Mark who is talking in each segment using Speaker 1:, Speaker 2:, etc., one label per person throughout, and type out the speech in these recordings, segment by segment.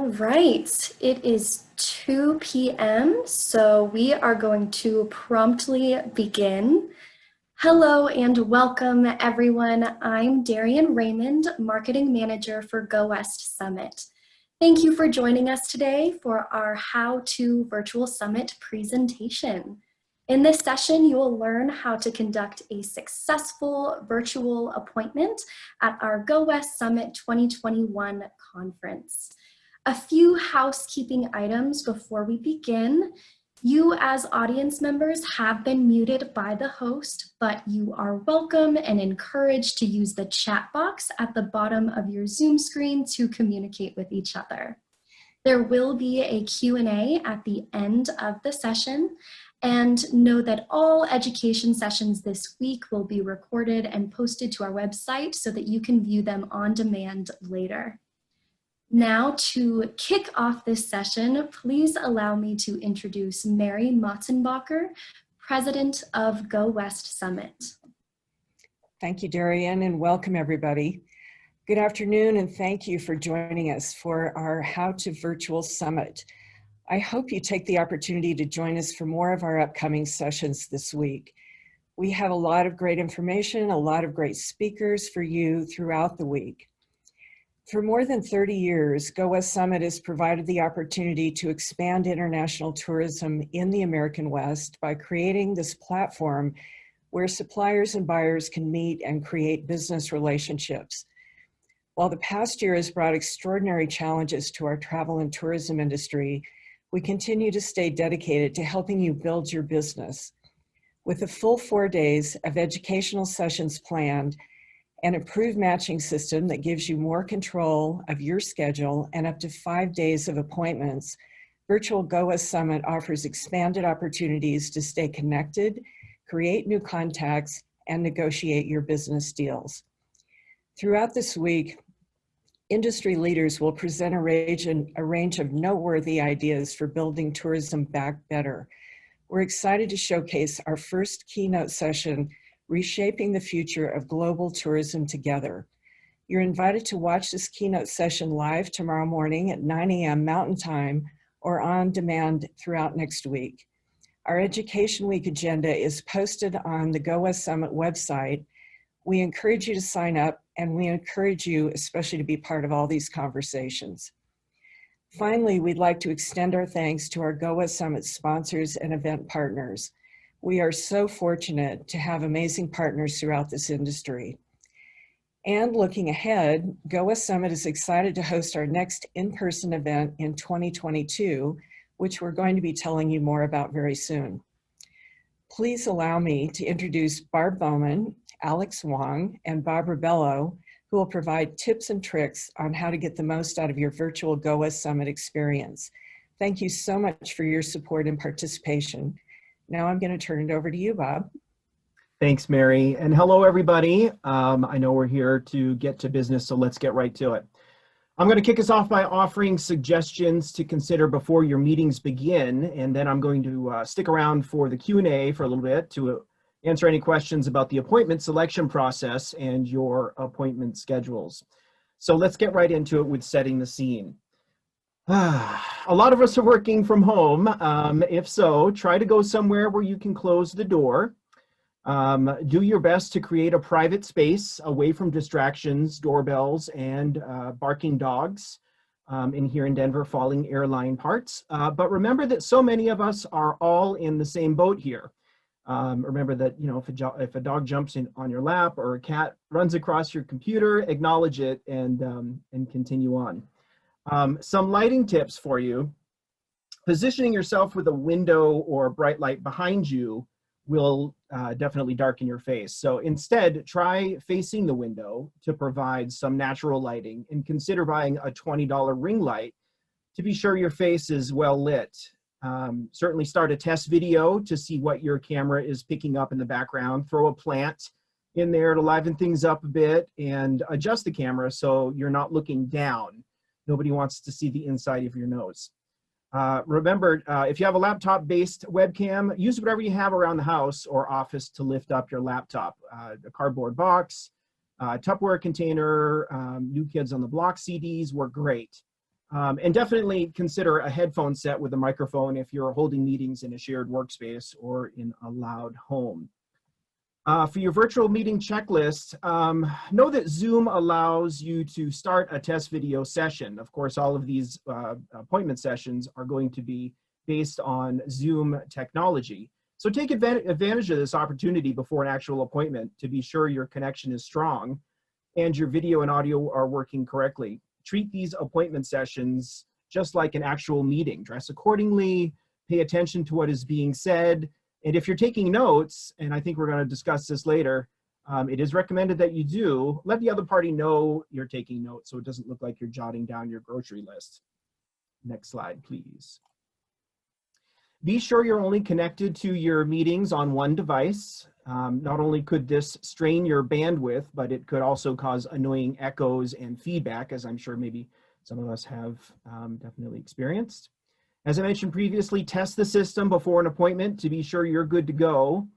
Speaker 1: All right, it is 2 p.m., so we are going to promptly begin. Hello and welcome, everyone. I'm Darian Raymond, Marketing Manager for Go West Summit. Thank you for joining us today for our How to Virtual Summit presentation. In this session, you will learn how to conduct a successful virtual appointment at our Go West Summit 2021 conference. A few housekeeping items before we begin. You as audience members have been muted by the host, but you are welcome and encouraged to use the chat box at the bottom of your Zoom screen to communicate with each other. There will be a Q&A at the end of the session, and know that all education sessions this week will be recorded and posted to our website so that you can view them on demand later. Now, to kick off this session, please allow me to introduce Mary Motzenbacher, President of Go West Summit.
Speaker 2: Thank you, Darian, and welcome everybody. Good afternoon, and thank you for joining us for our How to Virtual Summit. I hope you take the opportunity to join us for more of our upcoming sessions this week. We have a lot of great information, a lot of great speakers for you throughout the week. For more than 30 years, Go West Summit has provided the opportunity to expand international tourism in the American West by creating this platform where suppliers and buyers can meet and create business relationships. While the past year has brought extraordinary challenges to our travel and tourism industry, we continue to stay dedicated to helping you build your business. With a full 4 days of educational sessions planned, an improved matching system that gives you more control of your schedule and up to 5 days of appointments, Virtual Go West Summit offers expanded opportunities to stay connected, create new contacts, and negotiate your business deals. Throughout this week, industry leaders will present a range of noteworthy ideas for building tourism back better. We're excited to showcase our first keynote session, Reshaping the Future of Global Tourism Together. You're invited to watch this keynote session live tomorrow morning at 9 a.m. Mountain Time or on demand throughout next week. Our Education Week agenda is posted on the Go West Summit website. We encourage you to sign up, and we encourage you especially to be part of all these conversations. Finally, we'd like to extend our thanks to our Go West Summit sponsors and event partners. We are so fortunate to have amazing partners throughout this industry. And looking ahead, Go West Summit is excited to host our next in-person event in 2022, which we're going to be telling you more about very soon. Please allow me to introduce Barb Bowman, Alex Wong, and Bob Rebello, who will provide tips and tricks on how to get the most out of your virtual Go West Summit experience. Thank you so much for your support and participation. Now I'm going to turn it over to you, Bob.
Speaker 3: Thanks, Mary. And hello, everybody. I know we're here to get to business, so let's get right to it. I'm going to kick us off by offering suggestions to consider before your meetings begin, and then I'm going to stick around for the Q&A for a little bit to answer any questions about the appointment selection process and your appointment schedules. So let's get right into it with setting the scene. A lot of us are working from home. If so, try to go somewhere where you can close the door. Do your best to create a private space away from distractions, doorbells, and barking dogs in here in Denver, falling airline parts. But remember that so many of us are all in the same boat here. Remember that, you know, if a dog jumps in on your lap or a cat runs across your computer, acknowledge it and continue on. Some lighting tips for you. Positioning yourself with a window or bright light behind you will definitely darken your face. So instead, try facing the window to provide some natural lighting, and consider buying a $20 ring light to be sure your face is well lit. Certainly start a test video to see what your camera is picking up in the background. Throw a plant in there to liven things up a bit, and adjust the camera so you're not looking down. Nobody wants to see the inside of your nose. Remember, if you have a laptop-based webcam, use whatever you have around the house or office to lift up your laptop. A cardboard box, Tupperware container, New Kids on the Block CDs work great. And definitely consider a headphone set with a microphone if you're holding meetings in a shared workspace or in a loud home. For your virtual meeting checklist, know that Zoom allows you to start a test video session. Of course, all of these appointment sessions are going to be based on Zoom technology. So take advantage of this opportunity before an actual appointment to be sure your connection is strong and your video and audio are working correctly. Treat these appointment sessions just like an actual meeting. Dress accordingly, pay attention to what is being said, and if you're taking notes, and I think we're going to discuss this later, it is recommended that you do let the other party know you're taking notes so it doesn't look like you're jotting down your grocery list. Next slide, please. Be sure you're only connected to your meetings on one device. Not only could this strain your bandwidth, but it could also cause annoying echoes and feedback, as I'm sure maybe some of us have definitely experienced. As I mentioned previously, test the system before an appointment to be sure you're good to go.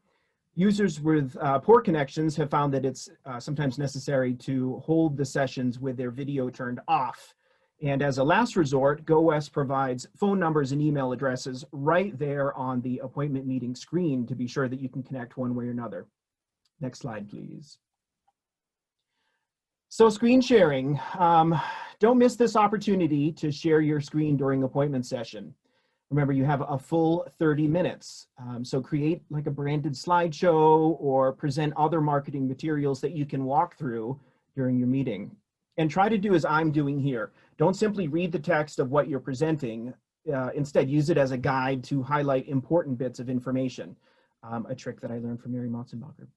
Speaker 3: Users with poor connections have found that it's sometimes necessary to hold the sessions with their video turned off. And as a last resort, GoWest provides phone numbers and email addresses right there on the appointment meeting screen to be sure that you can connect one way or another. Next slide, please. So screen sharing. Don't miss this opportunity to share your screen during appointment session. Remember, you have a full 30 minutes. So create like a branded slideshow or present other marketing materials that you can walk through during your meeting. And try to do as I'm doing here. Don't simply read the text of what you're presenting. Instead, use it as a guide to highlight important bits of information. A trick that I learned from Mary Motzenbacher.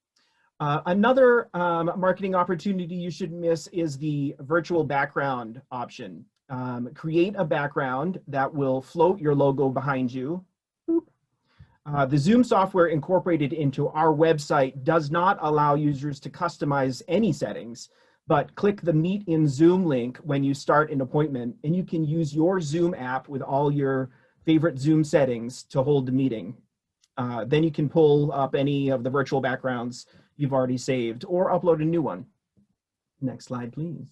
Speaker 3: Another marketing opportunity you shouldn't miss is the virtual background option. Create a background that will float your logo behind you. The Zoom software incorporated into our website does not allow users to customize any settings, but click the Meet in Zoom link when you start an appointment, and you can use your Zoom app with all your favorite Zoom settings to hold the meeting. Then you can pull up any of the virtual backgrounds you've already saved or upload a new one. Next slide, please.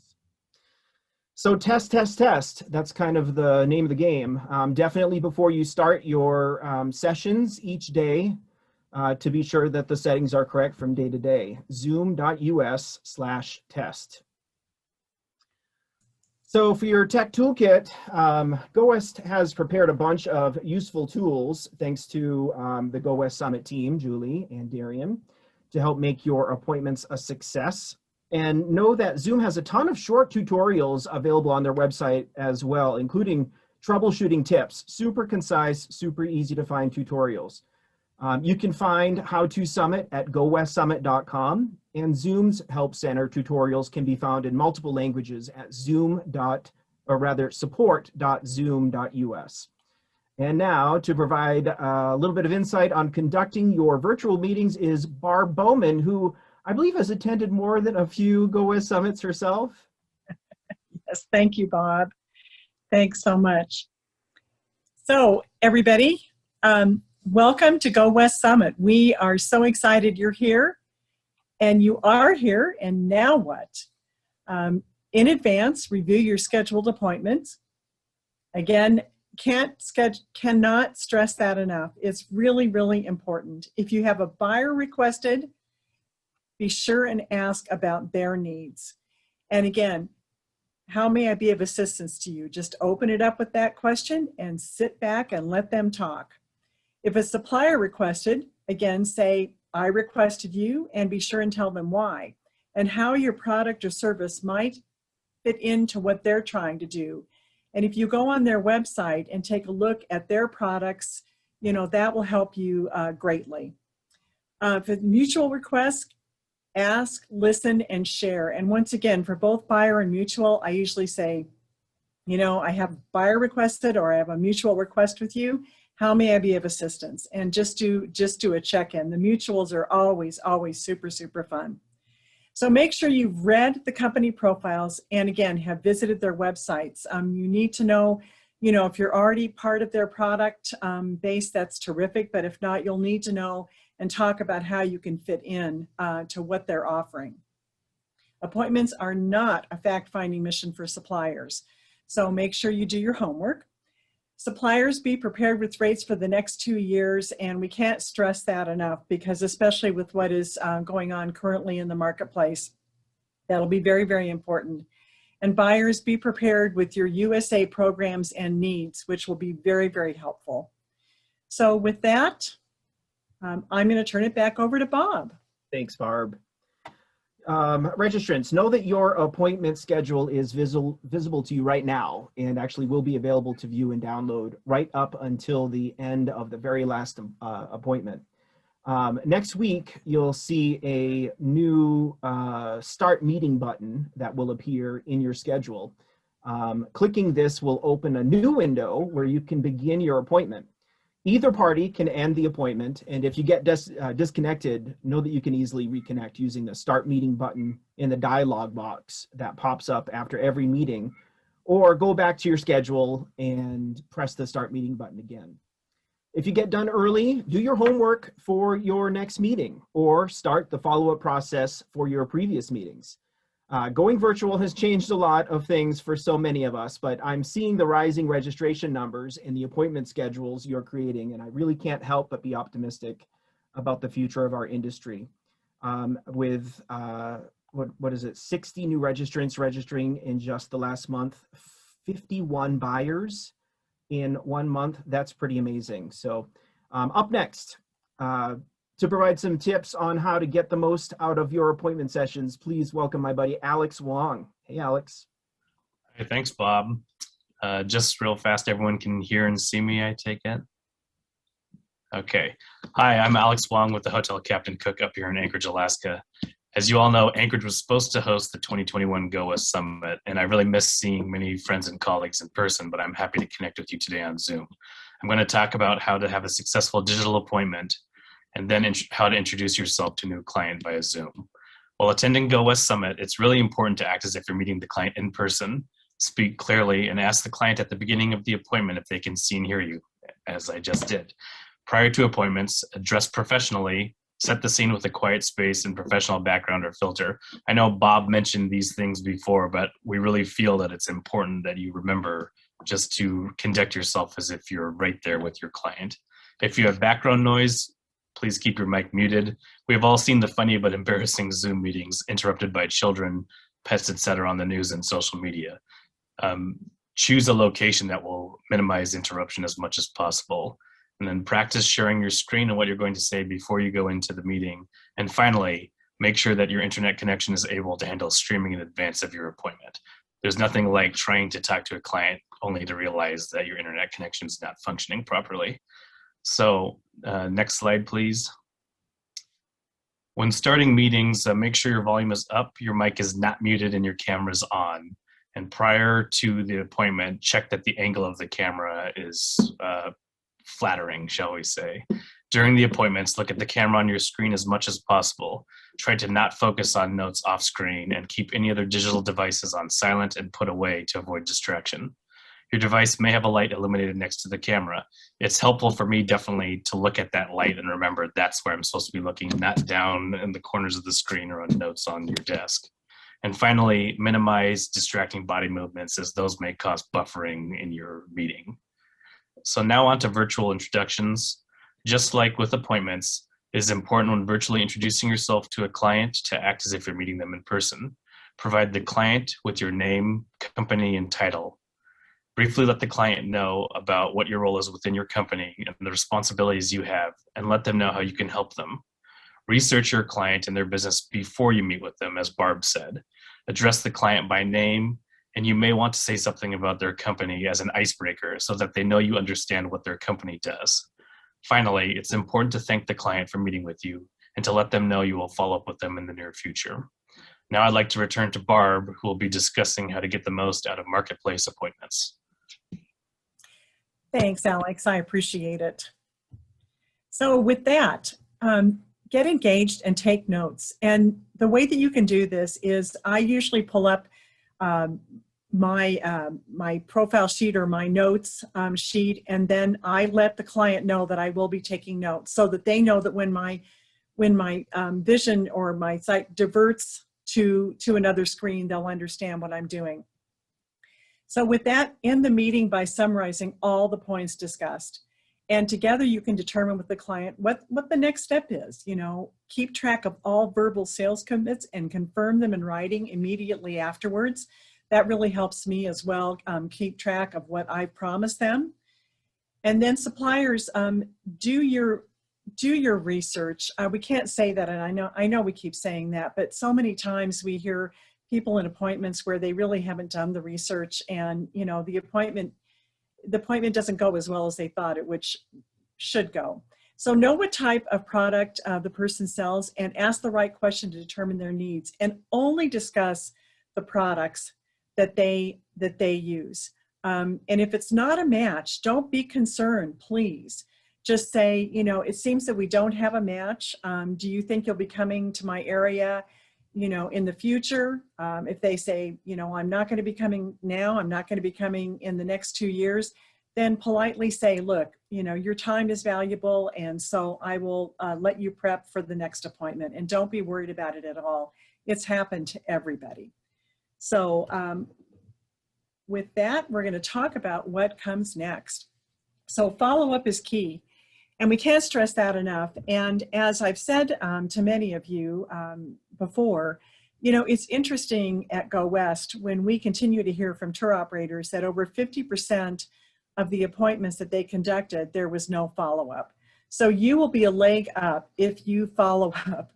Speaker 3: So test, test, test. That's kind of the name of the game. Definitely before you start your sessions each day to be sure that the settings are correct from day to day. Zoom.us/test. So for your tech toolkit, GoWest has prepared a bunch of useful tools thanks to the GoWest Summit team, Julie and Darian, to help make your appointments a success. And know that Zoom has a ton of short tutorials available on their website as well, including troubleshooting tips, super concise, super easy to find tutorials. You can find How to Summit at gowestsummit.com, and Zoom's Help Center tutorials can be found in multiple languages at support.zoom.us. And now to provide a little bit of insight on conducting your virtual meetings is Barb Bowman, who I believe has attended more than a few GoWest Summits herself.
Speaker 4: Yes, thank you, Bob. Thanks so much. So everybody, welcome to GoWest Summit. We are so excited you're here, and you are here, and now what? In advance, review your scheduled appointments. Again, cannot stress that enough. It's really, really important. If you have a buyer requested, be sure and ask about their needs. And again, how may I be of assistance to you? Just open it up with that question and sit back and let them talk. If a supplier requested, again, say, I requested you, and be sure and tell them why and how your product or service might fit into what they're trying to do. And if you go on their website and take a look at their products, you know, that will help you greatly. For mutual requests, ask, listen, and share. And once again, for both buyer and mutual, I usually say, you know, I have buyer requested or I have a mutual request with you. How may I be of assistance? And just do a check-in. The mutuals are always, always super, super fun. So make sure you've read the company profiles and again, have visited their websites. You need to know, you know, if you're already part of their product base, that's terrific. But if not, you'll need to know and talk about how you can fit in to what they're offering. Appointments are not a fact-finding mission for suppliers. So make sure you do your homework. Suppliers, be prepared with rates for the next 2 years, and we can't stress that enough because especially with what is going on currently in the marketplace, that'll be very, very important. And buyers, be prepared with your USA programs and needs, which will be very, very helpful. So with that, I'm going to turn it back over to Bob.
Speaker 3: Thanks, Barb. Registrants, know that your appointment schedule is visible to you right now and actually will be available to view and download right up until the end of the very last appointment. Next week, you'll see a new Start Meeting button that will appear in your schedule. Clicking this will open a new window where you can begin your appointment. Either party can end the appointment, and if you get disconnected, know that you can easily reconnect using the Start Meeting button in the dialog box that pops up after every meeting, or go back to your schedule and press the Start Meeting button again. If you get done early, do your homework for your next meeting or start the follow-up process for your previous meetings. Going virtual has changed a lot of things for so many of us, but I'm seeing the rising registration numbers and the appointment schedules you're creating, and I really can't help but be optimistic about the future of our industry. With, what is it, 60 new registrants registering in just the last month, 51 buyers in 1 month, that's pretty amazing. So up next, to provide some tips on how to get the most out of your appointment sessions, please welcome my buddy, Alex Wong. Hey, Alex.
Speaker 5: Hey, thanks, Bob. Just real fast, everyone can hear and see me, I take it? Okay. Hi, I'm Alex Wong with the Hotel Captain Cook up here in Anchorage, Alaska. As you all know, Anchorage was supposed to host the 2021 Go West Summit, and I really miss seeing many friends and colleagues in person, but I'm happy to connect with you today on Zoom. I'm going to talk about how to have a successful digital appointment, and then how to introduce yourself to a new client via Zoom. While attending Go West Summit, it's really important to act as if you're meeting the client in person, speak clearly, and ask the client at the beginning of the appointment if they can see and hear you, as I just did. Prior to appointments, dress professionally, set the scene with a quiet space and professional background or filter. I know Bob mentioned these things before, but we really feel that it's important that you remember just to conduct yourself as if you're right there with your client. If you have background noise, please keep your mic muted. We've all seen the funny but embarrassing Zoom meetings interrupted by children, pets, etc. on the news and social media. Choose a location that will minimize interruption as much as possible. And then practice sharing your screen and what you're going to say before you go into the meeting. And finally, make sure that your internet connection is able to handle streaming in advance of your appointment. There's nothing like trying to talk to a client only to realize that your internet connection is not functioning properly. So next slide, please. When starting meetings, make sure your volume is up, your mic is not muted, and your camera is on. And prior to the appointment, check that the angle of the camera is flattering, shall we say. During the appointments, look at the camera on your screen as much as possible. Try to not focus on notes off screen and keep any other digital devices on silent and put away to avoid distraction. Your device may have a light illuminated next to the camera. It's helpful for me definitely to look at that light and remember that's where I'm supposed to be looking, not down in the corners of the screen or on notes on your desk. And finally, minimize distracting body movements as those may cause buffering in your meeting. So now on to virtual introductions. Just like with appointments, it is important when virtually introducing yourself to a client to act as if you're meeting them in person. Provide the client with your name, company, and title. Briefly let the client know about what your role is within your company and the responsibilities you have, and let them know how you can help them. Research your client and their business before you meet with them, as Barb said. Address the client by name, and you may want to say something about their company as an icebreaker so that they know you understand what their company does. Finally, it's important to thank the client for meeting with you and to let them know you will follow up with them in the near future. Now I'd like to return to Barb, who will be discussing how to get the most out of marketplace appointments.
Speaker 4: Thanks, Alex. I appreciate it. So with that, get engaged and take notes. And the way that you can do this is I usually pull up my profile sheet or my notes sheet, and then I let the client know that I will be taking notes so that they know that when my vision or my site diverts to another screen, they'll understand what I'm doing. So with that, end the meeting by summarizing all the points discussed. And together you can determine with the client what the next step is. You know, keep track of all verbal sales commits and confirm them in writing immediately afterwards. That really helps me as well, keep track of what I promised them. And then suppliers, do your research. We can't say that, and I know we keep saying that, but so many times we hear people in appointments where they really haven't done the research, and you know, the appointment doesn't go as well as they thought it should go. So know what type of product the person sells and ask the right question to determine their needs, and only discuss the products that they use. And if it's not a match, don't be concerned, please. Just say, you know, it seems that we don't have a match. Do you think you'll be coming to my area, you know, in the future? If they say, you know, I'm not going to be coming now, I'm not going to be coming in the next 2 years, then politely say, look, you know, your time is valuable, and so I will let you prep for the next appointment, and don't be worried about it at all. It's happened to everybody. So with that, we're going to talk about what comes next. So follow-up is key, and we can't stress that enough. And as I've said to many of you before, you know, it's interesting at Go West when we continue to hear from tour operators that over 50% of the appointments that they conducted, there was no follow-up. So you will be a leg up if you follow up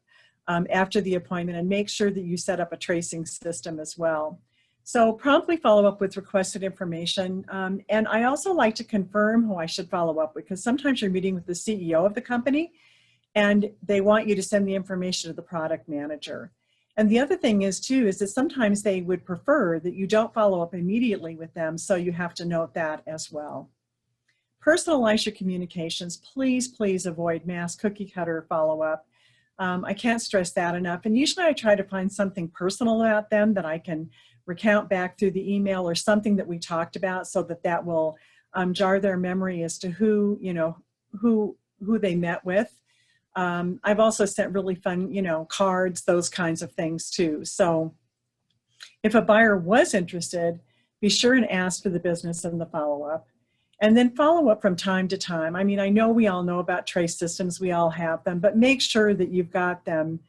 Speaker 4: after the appointment, and make sure that you set up a tracing system as well. So promptly follow up with requested information. And I also like to confirm who I should follow up with, because sometimes you're meeting with the CEO of the company and they want you to send the information to the product manager. And the other thing is too, is that sometimes they would prefer that you don't follow up immediately with them. So you have to note that as well. Personalize your communications. Please, please avoid mass cookie cutter follow-up. I can't stress that enough. And usually I try to find something personal about them that I can recount back through the email, or something that we talked about, so that that will jar their memory as to who, you know, who they met with. I've also sent really fun, you know, cards, those kinds of things too. So if a buyer was interested, be sure and ask for the business and the follow-up. And then follow up from time to time. I mean, I know we all know about trace systems, we all have them, but make sure that you've got them,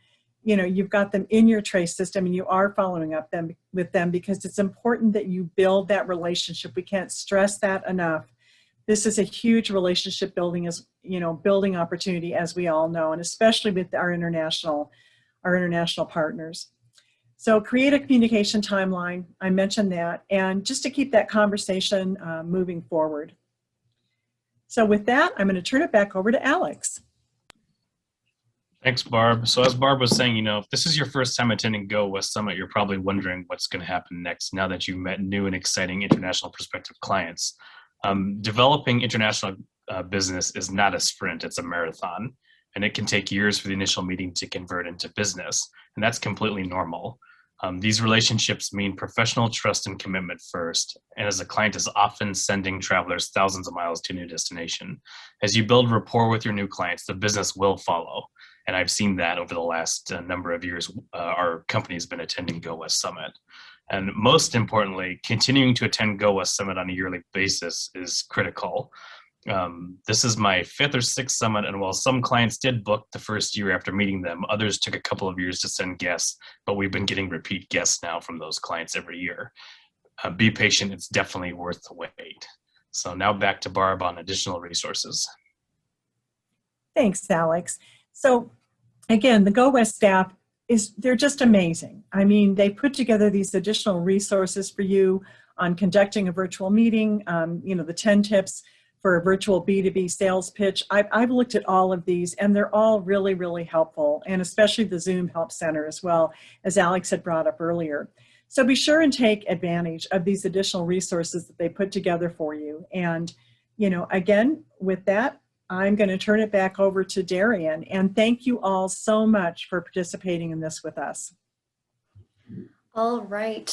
Speaker 4: you know, you've got them in your trace system and you are following up with them, because it's important that you build that relationship. We can't stress that enough. This is a huge relationship building, as you know, building opportunity, as we all know, and especially with our international partners. So create a communication timeline. I mentioned that, and just to keep that conversation moving forward. So with that, I'm going to turn it back over to Alex.
Speaker 5: Thanks, Barb. So as Barb was saying, you know, if this is your first time attending Go West Summit, you're probably wondering what's going to happen next now that you've met new and exciting international prospective clients. Developing international business is not a sprint, it's a marathon. And it can take years for the initial meeting to convert into business. And that's completely normal. These relationships mean professional trust and commitment first. And as a client is often sending travelers thousands of miles to a new destination, as you build rapport with your new clients, the business will follow. And I've seen that over the last number of years. Our company has been attending Go West Summit. And most importantly, continuing to attend Go West Summit on a yearly basis is critical. This is my 5th or 6th summit, and while some clients did book the first year after meeting them, others took a couple of years to send guests, but we've been getting repeat guests now from those clients every year. Be patient, it's definitely worth the wait. So now back to Barb on additional resources.
Speaker 4: Thanks, Alex. So again, the Go West staff, they're just amazing. I mean, they put together these additional resources for you on conducting a virtual meeting, you know, the 10 tips for a virtual B2B sales pitch. I've looked at all of these, and they're all really, really helpful, and especially the Zoom Help Center as well, as Alex had brought up earlier. So be sure and take advantage of these additional resources that they put together for you. And, you know, again, with that, I'm going to turn it back over to Darian, and thank you all so much for participating in this with us.
Speaker 1: All right,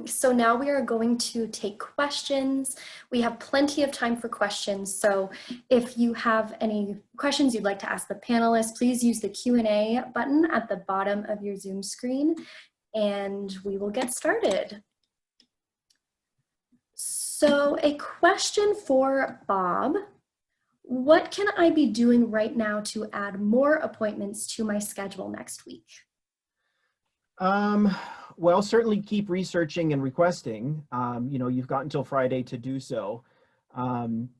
Speaker 1: so now we are going to take questions. We have plenty of time for questions, so if you have any questions you'd like to ask the panelists, please use the Q&A button at the bottom of your Zoom screen, and we will get started. So a question for Bob. What can I be doing right now to add more appointments to my schedule next week?
Speaker 3: Well, certainly keep researching and requesting. You've got until Friday to do so.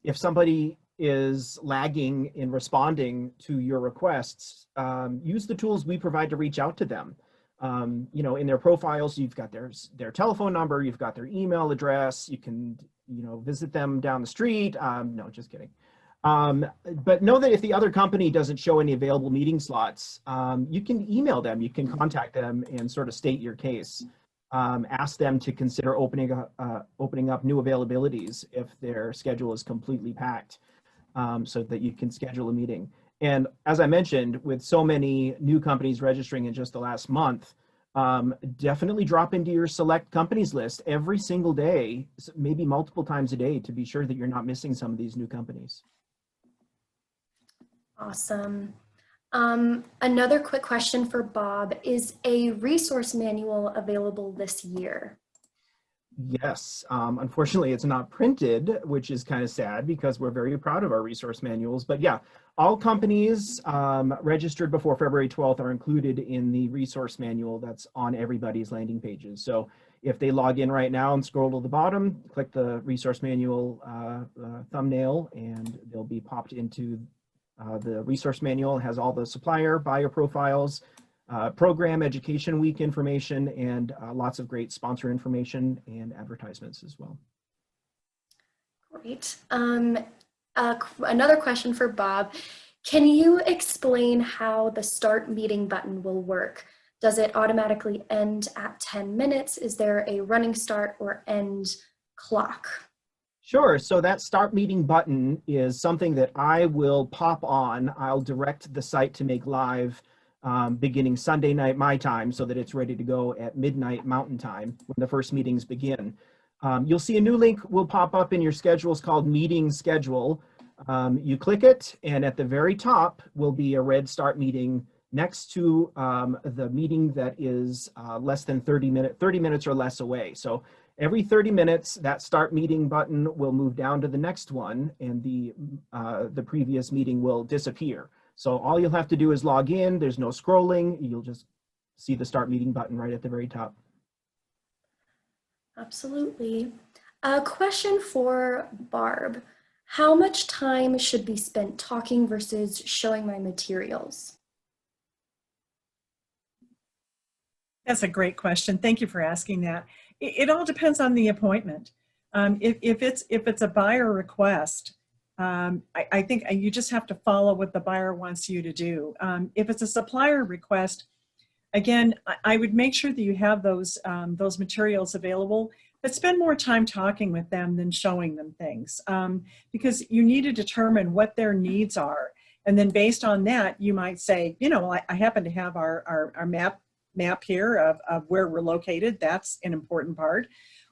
Speaker 3: If somebody is lagging in responding to your requests, use the tools we provide to reach out to them. In their profiles, you've got their telephone number, you've got their email address, you can, visit them down the street. No, just kidding. But know that if the other company doesn't show any available meeting slots, you can email them, you can contact them and sort of state your case. Ask them to consider opening up new availabilities if their schedule is completely packed, so that you can schedule a meeting. And as I mentioned, with so many new companies registering in just the last month, definitely drop into your select companies list every single day, maybe multiple times a day, to be sure that you're not missing some of these new companies.
Speaker 1: Awesome. Another quick question for Bob. Is a resource manual available this year?
Speaker 3: Yes, unfortunately it's not printed, which is kind of sad because we're very proud of our resource manuals. But yeah, all companies registered before February 12th are included in the resource manual that's on everybody's landing pages. So if they log in right now and scroll to the bottom, click the resource manual thumbnail, and they'll be popped into the resource manual. It has all the supplier, buyer profiles, program, education week information, and lots of great sponsor information and advertisements as well.
Speaker 1: Great. Another question for Bob. Can you explain how the start meeting button will work? Does it automatically end at 10 minutes? Is there a running start or end clock?
Speaker 3: Sure. So that start meeting button is something that I will pop on. I'll direct the site to make live beginning Sunday night my time, so that it's ready to go at midnight Mountain Time when the first meetings begin. You'll see a new link will pop up in your schedules called Meeting Schedule. You click it, and at the very top will be a red Start Meeting next to the meeting that is less than 30 minutes or less away. So every 30 minutes, that Start Meeting button will move down to the next one, and the previous meeting will disappear. So all you'll have to do is log in. There's no scrolling. You'll just see the Start Meeting button right at the very top.
Speaker 1: Absolutely. A question for Barb. How much time should be spent talking versus showing my materials?
Speaker 4: That's a great question. Thank you for asking that. It all depends on the appointment. If it's a buyer request, I think you just have to follow what the buyer wants you to do. If it's a supplier request, again, I would make sure that you have those materials available, but spend more time talking with them than showing them things, because you need to determine what their needs are. And then based on that, you might say, I happen to have our map here of where we're located. That's an important part.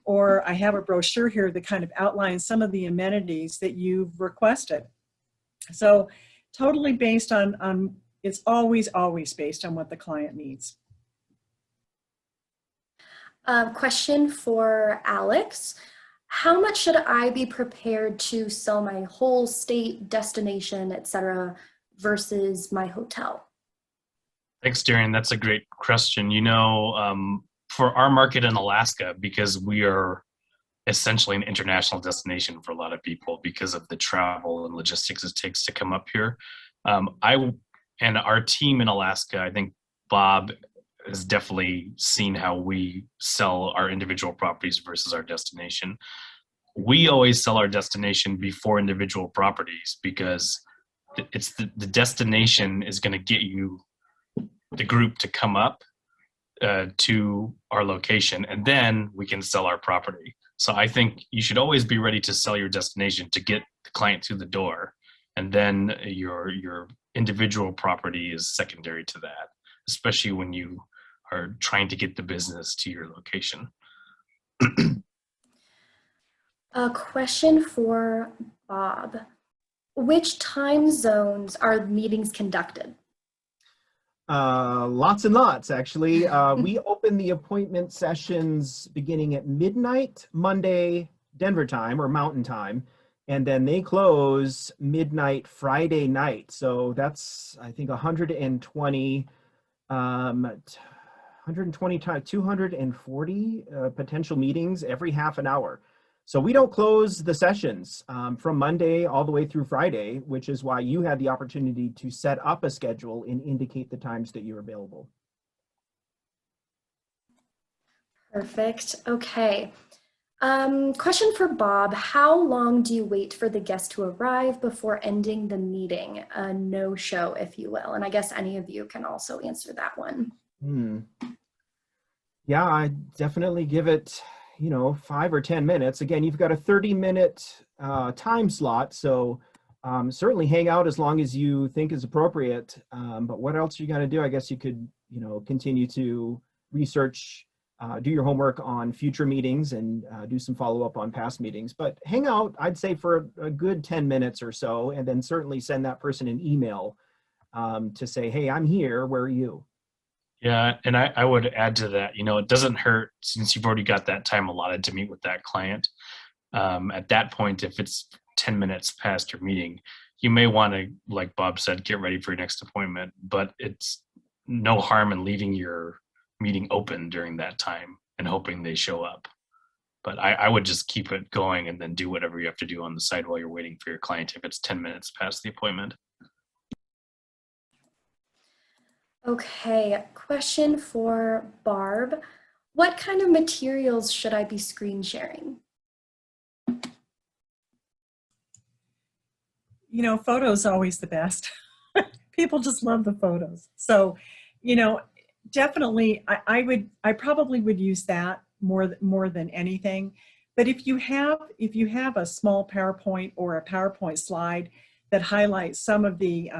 Speaker 4: Or I have a brochure here that kind of outlines some of the amenities that you've requested. So totally based on it's always based on what the client needs.
Speaker 1: Question for Alex. How much should I be prepared to sell my whole state, destination, etc., versus my hotel?
Speaker 5: Thanks, Darian. That's a great question. For our market in Alaska, because we are essentially an international destination for a lot of people because of the travel and logistics it takes to come up here. And our team in Alaska, I think Bob has definitely seen how we sell our individual properties versus our destination. We always sell our destination before individual properties because it's the destination is going to get you the group to come up to our location, and then we can sell our property. So I think you should always be ready to sell your destination to get the client through the door, and then your individual property is secondary to that, especially when you are trying to get the business to your location.
Speaker 1: A question for Bob. Which time zones are meetings conducted?
Speaker 3: Lots and lots, actually. We open the appointment sessions beginning at midnight, Monday, Denver time or Mountain time, and then they close midnight Friday night. So that's, I think, 120, 120 times 240 potential meetings every half an hour. So we don't close the sessions from Monday all the way through Friday, which is why you had the opportunity to set up a schedule and indicate the times that you're available.
Speaker 1: Perfect. Okay. Question for Bob. How long do you wait for the guest to arrive before ending the meeting? A no-show, if you will. And I guess any of you can also answer that one.
Speaker 3: Yeah, I definitely give it, 5 or 10 minutes. Again, you've got a 30-minute time slot, so certainly hang out as long as you think is appropriate. But what else are you going to do? I guess you could, continue to research, do your homework on future meetings and do some follow-up on past meetings. But hang out, I'd say, for a good 10 minutes or so, and then certainly send that person an email to say, hey, I'm here, where are you?
Speaker 5: Yeah, and I would add to that, it doesn't hurt since you've already got that time allotted to meet with that client. At that point, if it's 10 minutes past your meeting, you may want to, like Bob said, get ready for your next appointment, but it's no harm in leaving your meeting open during that time and hoping they show up. But I would just keep it going and then do whatever you have to do on the side while you're waiting for your client if it's 10 minutes past the appointment.
Speaker 1: Okay, question for Barb. What kind of materials should I be screen sharing?
Speaker 4: Photos always the best. People just love the photos. So, definitely I probably would use that more than anything. But if you have a small PowerPoint or a PowerPoint slide that highlights some of the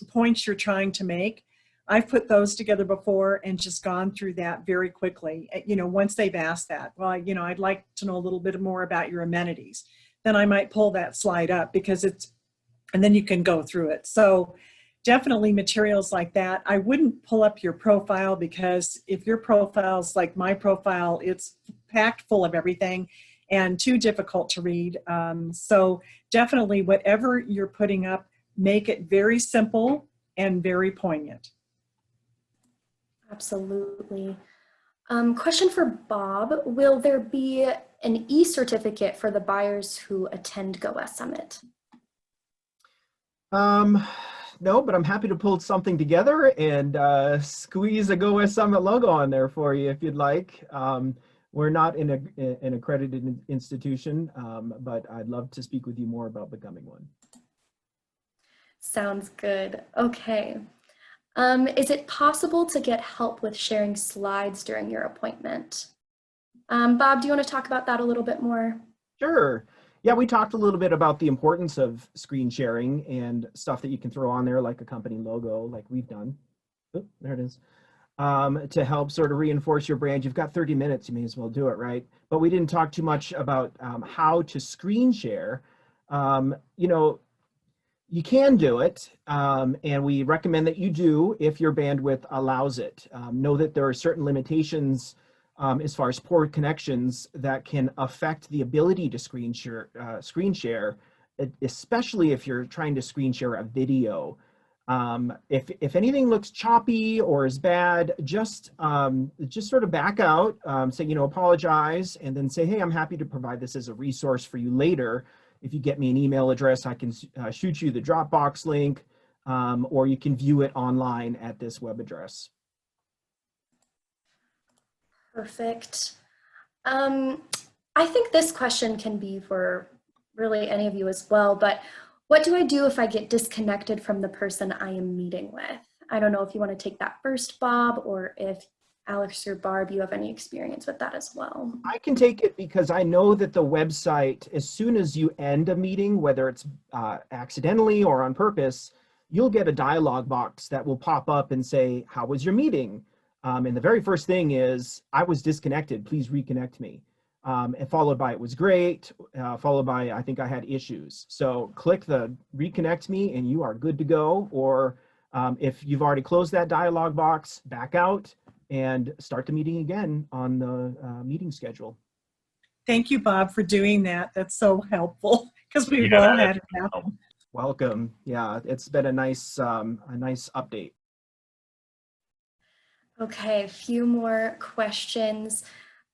Speaker 4: points you're trying to make, I've put those together before and just gone through that very quickly. Once they've asked that, well, I'd like to know a little bit more about your amenities. Then I might pull that slide up and then you can go through it. So definitely materials like that. I wouldn't pull up your profile, because if your profile's like my profile, it's packed full of everything and too difficult to read. So definitely whatever you're putting up, make it very simple and very poignant.
Speaker 1: Absolutely. Question for Bob. Will there be an e-certificate for the buyers who attend Go West Summit?
Speaker 3: No, but I'm happy to pull something together and squeeze a Go West Summit logo on there for you if you'd like. We're not an accredited institution, but I'd love to speak with you more about becoming one.
Speaker 1: Sounds good. Okay. Is it possible to get help with sharing slides during your appointment? Bob, do you want to talk about that a little bit more?
Speaker 3: Sure. Yeah, we talked a little bit about the importance of screen sharing and stuff that you can throw on there, like a company logo, like we've done. Oh, there it is. To help sort of reinforce your brand. You've got 30 minutes, you may as well do it, right? But we didn't talk too much about how to screen share. You can do it, and we recommend that you do if your bandwidth allows it. Know that there are certain limitations as far as poor connections that can affect the ability to screen share, especially if you're trying to screen share a video. If anything looks choppy or is bad, just sort of back out, say, apologize, and then say, hey, I'm happy to provide this as a resource for you later. If you get me an email address, I can shoot you the Dropbox link, or you can view it online at this web address.
Speaker 1: Perfect. I think this question can be for really any of you as well, but what do I do if I get disconnected from the person I am meeting with? I don't know if you want to take that first, Bob, or if Alex or Barb, you have any experience with that as well.
Speaker 3: I can take it because I know that the website, as soon as you end a meeting, whether it's accidentally or on purpose, you'll get a dialog box that will pop up and say, how was your meeting? And the very first thing is, I was disconnected, please reconnect me. And followed by, it was great, followed by, I think I had issues. So click the reconnect me and you are good to go. Or if you've already closed that dialog box, back out and start the meeting again on the meeting schedule.
Speaker 4: Thank you, Bob, for doing that. That's so helpful because we've
Speaker 5: Yeah,
Speaker 4: all had it happen.
Speaker 3: Welcome. Yeah, it's been a nice update.
Speaker 1: Okay, a few more questions.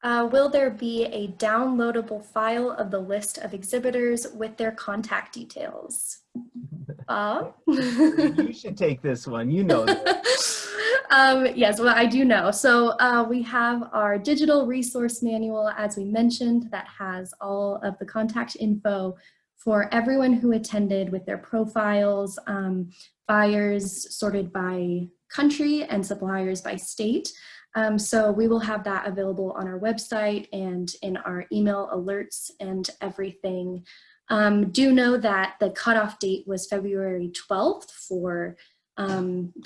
Speaker 1: Will there be a downloadable file of the list of exhibitors with their contact details? Bob?
Speaker 3: You should take this one. You know this.
Speaker 1: Yes, well, I do know. So we have our digital resource manual, as we mentioned, that has all of the contact info for everyone who attended with their profiles, buyers sorted by country and suppliers by state. So we will have that available on our website and in our email alerts and everything. Do know that the cutoff date was February 12th for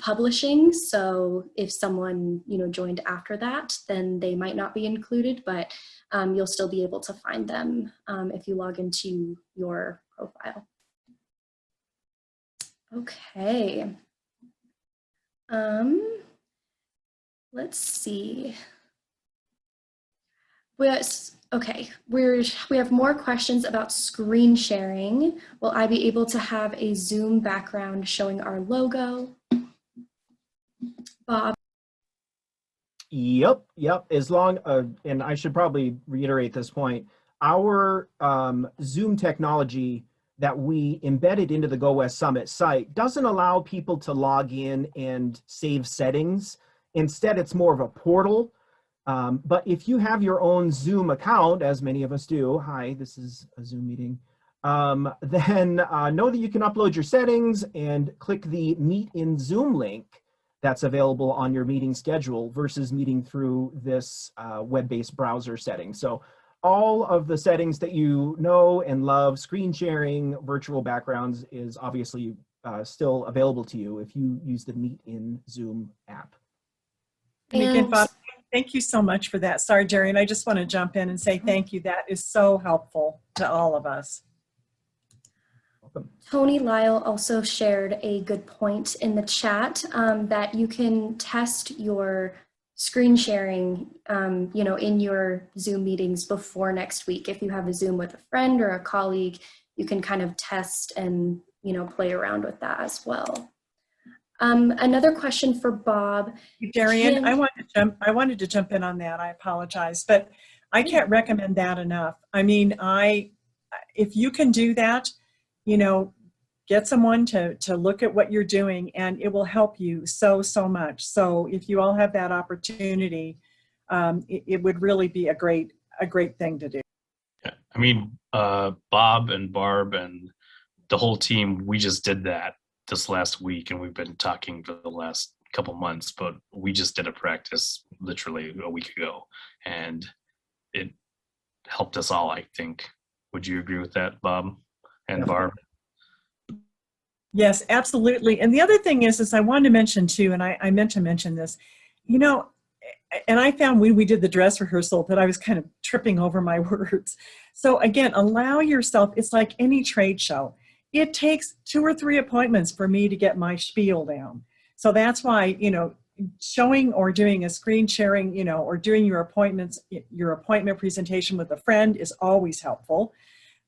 Speaker 1: publishing. So if someone, joined after that, then they might not be included, but you'll still be able to find them if you log into your profile. Okay. Let's see. We have more questions about screen sharing. Will I be able to have a Zoom background showing our logo? Bob?
Speaker 3: Yep. As long, and I should probably reiterate this point, our Zoom technology that we embedded into the Go West Summit site doesn't allow people to log in and save settings. Instead, it's more of a portal. But if you have your own Zoom account, as many of us do, hi, this is a Zoom meeting, then know that you can upload your settings and click the Meet in Zoom link that's available on your meeting schedule versus meeting through this web-based browser setting. So all of the settings that you know and love, screen sharing, virtual backgrounds, is obviously still available to you if you use the Meet in Zoom app.
Speaker 4: And again, Bob, thank you so much for that. Sorry, Jerry, and I just want to jump in and say thank you. That is so helpful to all of us.
Speaker 3: Welcome.
Speaker 1: Tony Lyle also shared a good point in the chat that you can test your screen sharing, in your Zoom meetings before next week. If you have a Zoom with a friend or a colleague, you can kind of test and, play around with that as well. Another question for Bob.
Speaker 4: Darian, I wanted to jump in on that. I apologize, but I can't recommend that enough. I mean, if you can do that, get someone to look at what you're doing, and it will help you so much. So if you all have that opportunity, it would really be a great thing to do.
Speaker 5: Yeah. I mean, Bob and Barb and the whole team, we just did that this last week, and we've been talking for the last couple months, but we just did a practice literally a week ago, and it helped us all, I think. Would you agree with that, Bob and Barb?
Speaker 4: Yes, absolutely. And the other thing is I wanted to mention too, and I meant to mention this, and I found when we did the dress rehearsal that I was kind of tripping over my words. So again, allow yourself, it's like any trade show. It takes 2 or 3 appointments for me to get my spiel down. So that's why, showing or doing a screen sharing, or doing your appointment presentation with a friend is always helpful.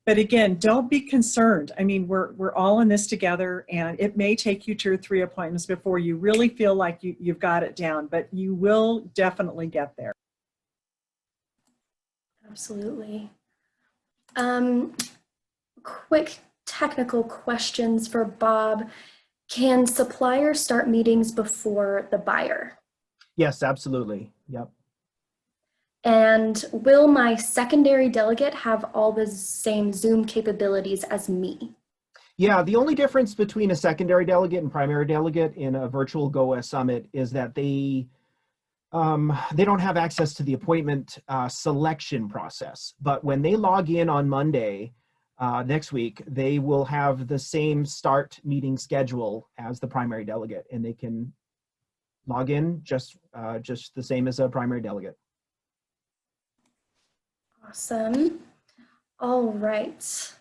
Speaker 4: But again, don't be concerned. I mean, we're all in this together, and it may take you 2 or 3 appointments before you really feel like you've got it down, but you will definitely get there.
Speaker 1: Absolutely. Quick technical questions for Bob. Can suppliers start meetings before the buyer?
Speaker 3: Yes, absolutely. Yep.
Speaker 1: And will my secondary delegate have all the same Zoom capabilities as me?
Speaker 3: Yeah, the only difference between a secondary delegate and primary delegate in a virtual Go West Summit is that they don't have access to the appointment selection process. But when they log in on Monday next week, they will have the same start meeting schedule as the primary delegate, and they can log in just the same as a primary delegate.
Speaker 1: Awesome. All right.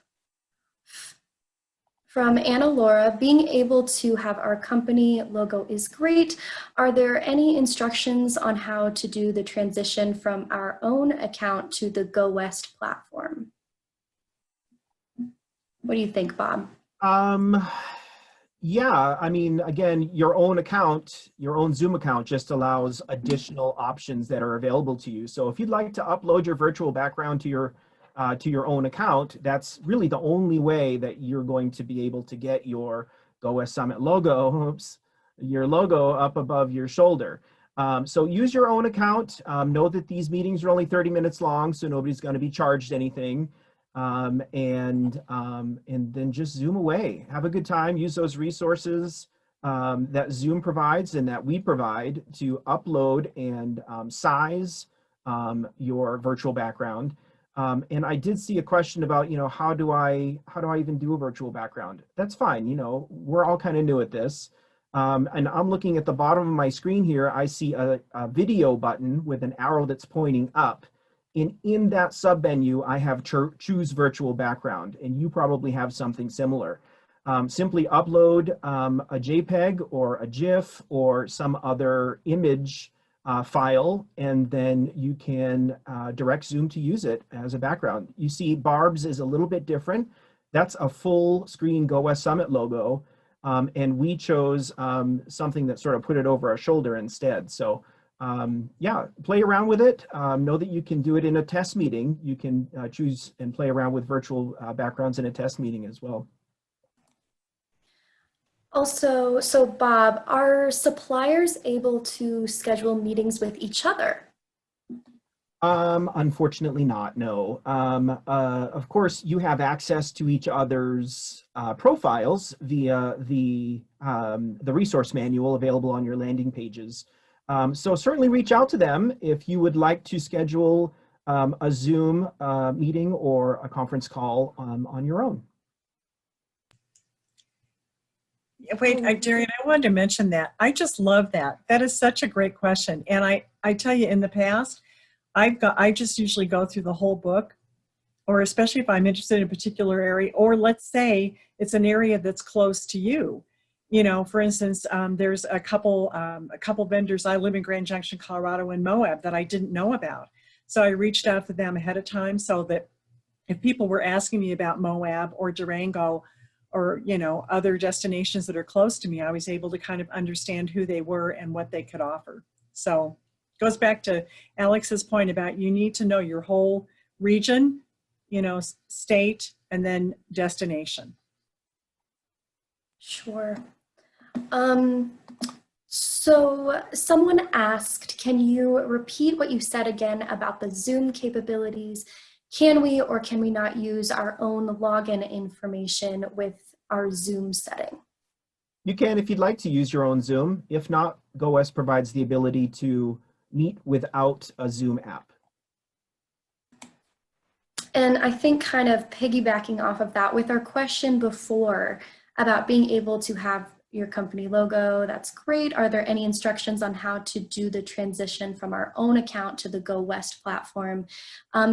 Speaker 1: From Anna Laura, being able to have our company logo is great. Are there any instructions on how to do the transition from our own account to the Go West platform? What do you think, Bob?
Speaker 3: Yeah, I mean, again, your own account, your own Zoom account just allows additional options that are available to you. So if you'd like to upload your virtual background to your own account, that's really the only way that you're going to be able to get your Go West Summit logo, your logo up above your shoulder. So use your own account. Know that these meetings are only 30 minutes long, so nobody's going to be charged anything. And then just Zoom away. Have a good time. Use those resources that Zoom provides and that we provide to upload and size your virtual background. And I did see a question about, how do I even do a virtual background? That's fine. We're all kind of new at this. And I'm looking at the bottom of my screen here. I see a video button with an arrow that's pointing up. And in that sub-menu, I have choose virtual background, and you probably have something similar. Simply upload a JPEG or a GIF or some other image file, and then you can direct Zoom to use it as a background. You see Barb's is a little bit different. That's a full screen Go West Summit logo, and we chose something that sort of put it over our shoulder instead. So yeah, play around with it. Know that you can do it in a test meeting. You can choose and play around with virtual backgrounds in a test meeting as well.
Speaker 1: Also, so Bob, are suppliers able to schedule meetings with each other?
Speaker 3: Unfortunately not, no. Of course, you have access to each other's profiles via the resource manual available on your landing pages. So certainly reach out to them if you would like to schedule a Zoom meeting or a conference call on your own.
Speaker 4: Wait, Darian, I wanted to mention that. I just love that. That is such a great question. And I tell you, in the past, I just usually go through the whole book, or especially if I'm interested in a particular area, or let's say it's an area that's close to you. For instance, there's a couple vendors. I live in Grand Junction, Colorado, and Moab that I didn't know about. So I reached out to them ahead of time so that if people were asking me about Moab or Durango or, other destinations that are close to me, I was able to kind of understand who they were and what they could offer. So it goes back to Alex's point about you need to know your whole region, state, and then destination.
Speaker 1: Sure. So someone asked, can you repeat what you said again about the Zoom capabilities? Can we or can we not use our own login information with our Zoom setting?
Speaker 3: You can if you'd like to use your own Zoom. If not, Go West provides the ability to meet without a Zoom app.
Speaker 1: And I think kind of piggybacking off of that with our question before about being able to have your company logo, that's great. Are there any instructions on how to do the transition from our own account to the Go West platform?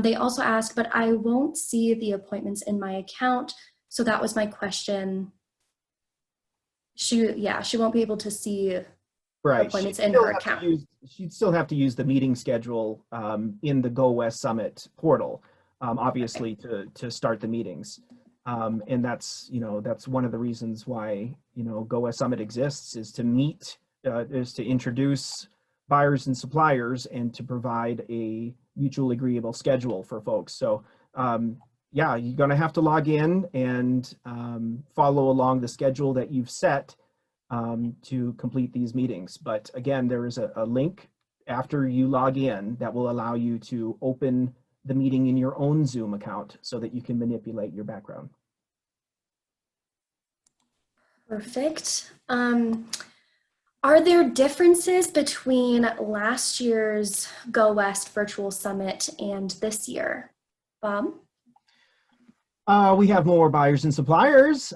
Speaker 1: They also asked, but I won't see the appointments in my account. So that was my question. She won't be able to see appointments in her account.
Speaker 3: She'd still have to use the meeting schedule in the Go West Summit portal, obviously, to start the meetings. And that's one of the reasons why, Go West Summit exists, is to meet, is to introduce buyers and suppliers and to provide a mutually agreeable schedule for folks. So yeah, you're going to have to log in and follow along the schedule that you've set to complete these meetings. But again, there is a link after you log in that will allow you to open the meeting in your own Zoom account so that you can manipulate your background.
Speaker 1: Perfect. Are there differences between last year's Go West Virtual Summit and this year? Bob?
Speaker 3: We have more buyers and suppliers.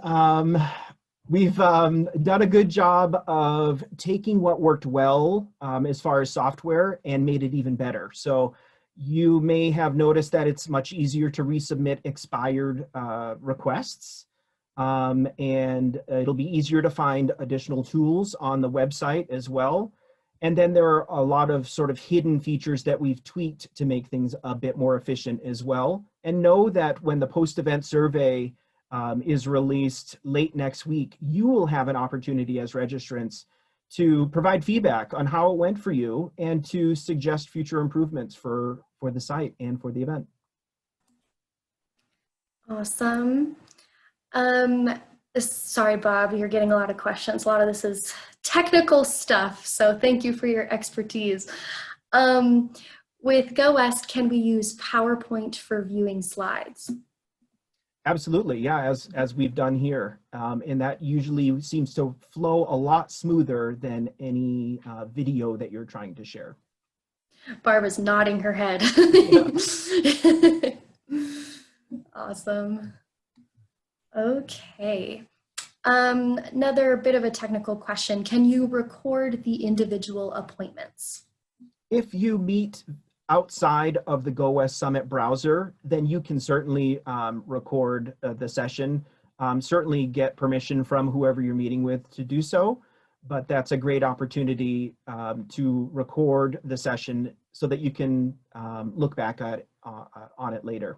Speaker 3: We've done a good job of taking what worked well as far as software and made it even better. So you may have noticed that it's much easier to resubmit expired requests. and it'll be easier to find additional tools on the website as well. And then there are a lot of sort of hidden features that we've tweaked to make things a bit more efficient as well. And know that when the post-event survey is released late next week, you will have an opportunity as registrants to provide feedback on how it went for you and to suggest future improvements for the site and for the event.
Speaker 1: Awesome. Sorry, Bob, you're getting a lot of questions. A lot of this is technical stuff, so thank you for your expertise. With Go West, can we use PowerPoint for viewing slides?
Speaker 3: Absolutely, yeah, as we've done here. And that usually seems to flow a lot smoother than any video that you're trying to share.
Speaker 1: Barbara's nodding her head. Awesome. Okay. Another bit of a technical question. Can you record the individual appointments?
Speaker 3: If you meet outside of the Go West Summit browser, then you can certainly record the session. Certainly get permission from whoever you're meeting with to do so, but that's a great opportunity to record the session so that you can look back at on it later.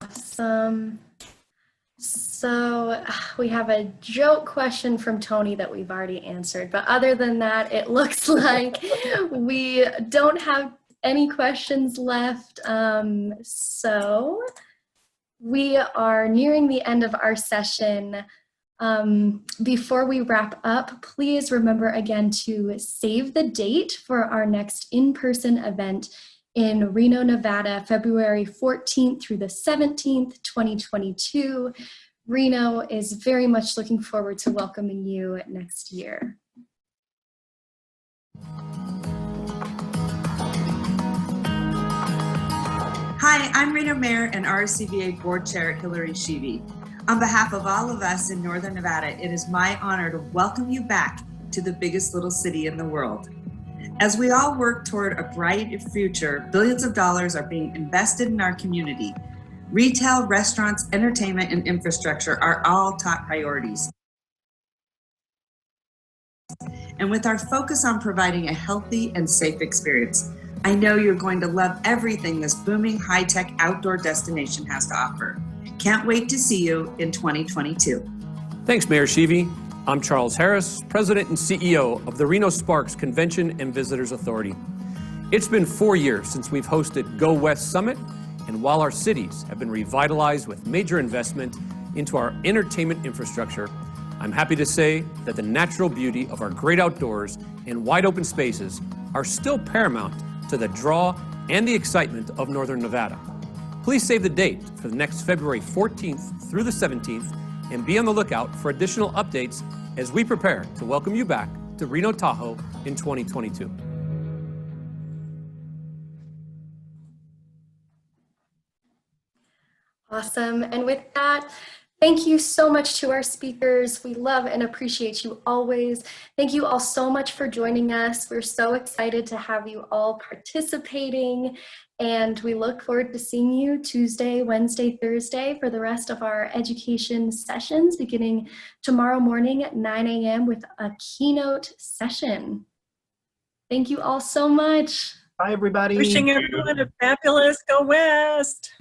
Speaker 1: Awesome. So we have a joke question from Tony that we've already answered, but other than that, it looks like we don't have any questions left. So we are nearing the end of our session. Before we wrap up, please remember again to save the date for our next in-person event in Reno, Nevada, February 14th through the 17th, 2022. Reno is very much looking forward to welcoming you next year.
Speaker 6: Hi, I'm Reno Mayor and RSCVA Board Chair Hillary Sheevey. On behalf of all of us in Northern Nevada, it is my honor to welcome you back to the biggest little city in the world. As we all work toward a bright future, billions of dollars are being invested in our community. Retail, restaurants, entertainment, and infrastructure are all top priorities. And with our focus on providing a healthy and safe experience, I know you're going to love everything this booming high-tech outdoor destination has to offer. Can't wait to see you in 2022.
Speaker 7: Thanks, Mayor Sheevey. I'm Charles Harris, President and CEO of the Reno Sparks Convention and Visitors Authority. It's been 4 years since we've hosted Go West Summit, and while our cities have been revitalized with major investment into our entertainment infrastructure, I'm happy to say that the natural beauty of our great outdoors and wide open spaces are still paramount to the draw and the excitement of Northern Nevada. Please save the date for the next February 14th through the 17th and be on the lookout for additional updates as we prepare to welcome you back to Reno Tahoe in 2022.
Speaker 1: Awesome. And with that, thank you so much to our speakers. We love and appreciate you always. Thank you all so much for joining us. We're so excited to have you all participating, and we look forward to seeing you Tuesday, Wednesday, Thursday for the rest of our education sessions beginning tomorrow morning at 9 a.m. with a keynote session. Thank you all so much.
Speaker 3: Bye, everybody.
Speaker 4: Wishing everyone a fabulous Go West.